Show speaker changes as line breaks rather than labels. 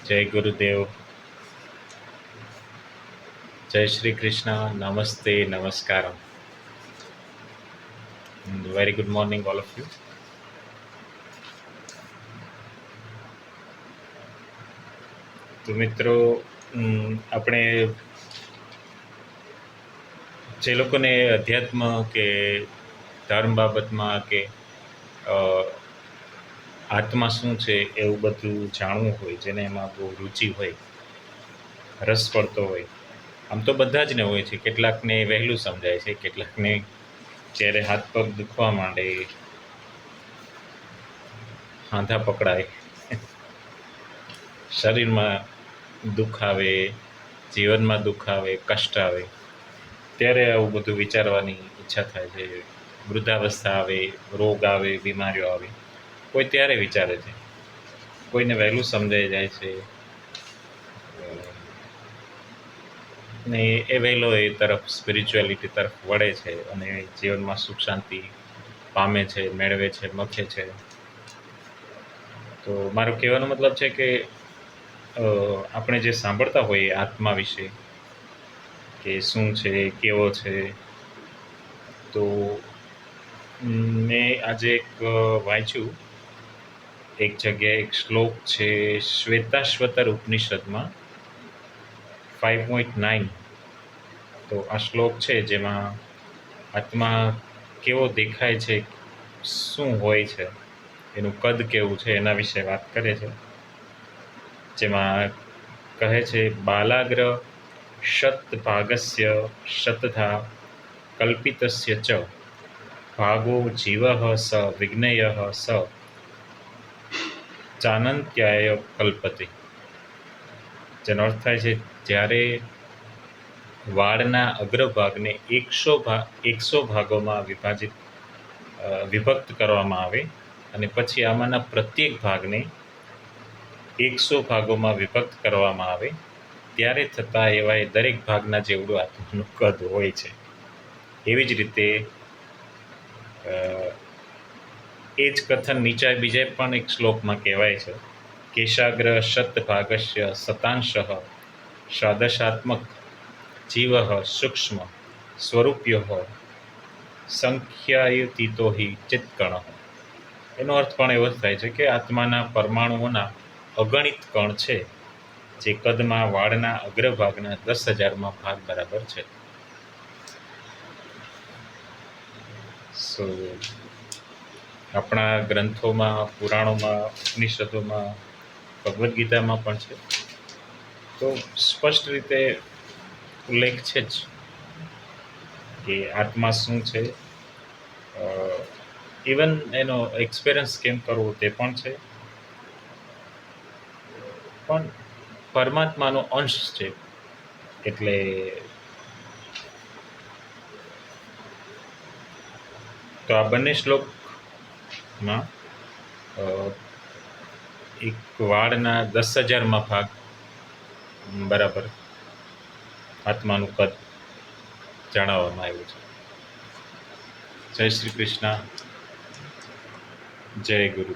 જય ગુરુદેવ. જય શ્રી કૃષ્ણ. નમસ્તે, નમસ્કારમ. Very good morning all of you. તો મિત્રો, આપણે જે લોકોને અધ્યાત્મ કે ધર્મ બાબતમાં કે આત્મા શું છે એવું બધું જાણવું હોય, જેને એમાં બહુ રુચિ હોય, રસ પડતો હોય, આમ તો બધા જ ને હોય છે. કેટલાકને વહેલું સમજાય છે, કેટલાકને જ્યારે હાથ પગ દુખવા માંડે, હાંધા પકડાય, શરીરમાં દુઃખ આવે, જીવનમાં દુઃખ આવે, કષ્ટ આવે, ત્યારે આવું બધું વિચારવાની ઈચ્છા થાય છે. વૃદ્ધાવસ્થા આવે, રોગ આવે, બીમારીઓ આવે, કોઈ ત્યારે વિચારે છે. કોઈને વહેલું સમજાઈ જાય છે ને એ વહેલો એ તરફ, સ્પિરિચ્યુઆલિટી તરફ વળે છે અને જીવનમાં સુખ શાંતિ પામે છે, મેળવે છે, મથે છે. તો મારો કહેવાનો મતલબ છે કે આપણે જે સાંભળતા હોઈએ આત્મા વિશે, કે શું છે, કેવો છે, તો મેં આજે એક વાંચ્યું, એક જગ્યાએ એક શ્લોક છે શ્વેતાશ્વતર ઉપનિષદમાં 5.9. તો આ શ્લોક છે જેમાં આત્મા કેવો દેખાય છે, શું હોય છે, એનું કદ કેવું છે, એના વિશે વાત કરે છે. જેમાં કહે છે, બાલાગ્ર શતભાગસ્ય શતધા કલ્પિતસ્ય ચ ભાગો જીવઃ સ વિજ્ઞય સ ચાનંત્યાય કલ્પતે. જેનો અર્થ થાય છે, જ્યારે વાળના અગ્રભાગને 100 ભાગોમાં વિભક્ત કરવામાં આવે અને પછી આમાંના પ્રત્યેક ભાગને 100 ભાગોમાં વિભક્ત કરવામાં આવે, ત્યારે થતા એવા એ દરેક ભાગના જેવડું આત્માનું કદ હોય છે. એવી જ રીતે એ જ કથન નીચે બીજા પણ એક શ્લોકમાં કહેવાય છે, કેશાગ્ર શતભાગસ્ય શતાંશ ષાદશાત્મક જીવ સૂક્ષ્મ સ્વરૂપ્ય સંખ્યાયુતિતો હિ ચિત્કણ. એનો અર્થ પણ એવો જ થાય છે કે આત્માના પરમાણુઓના અગણિત કણ છે, જે કદમાં વાળના અગ્રભાગના 10,000માં ભાગ બરાબર છે. સો આપણા ગ્રંથોમાં, પુરાણોમાં, ઉપનિષદોમાં, ભગવદ્ ગીતામાં પણ છે. તો સ્પષ્ટ રીતે ઉલ્લેખ છે જ કે આત્મા શું છે, ઇવન એનો એક્સપિરિયન્સ કેમ કરવો તે પણ છે. પણ પરમાત્માનો અંશ છે, એટલે તો આ બંને શ્લોકમાં એક વાળના 10,000માં ભાગ બરાબર આત્માનું કદ જણાવવામાં આવ્યું છે. જય શ્રી કૃષ્ણ. જય ગુરુ.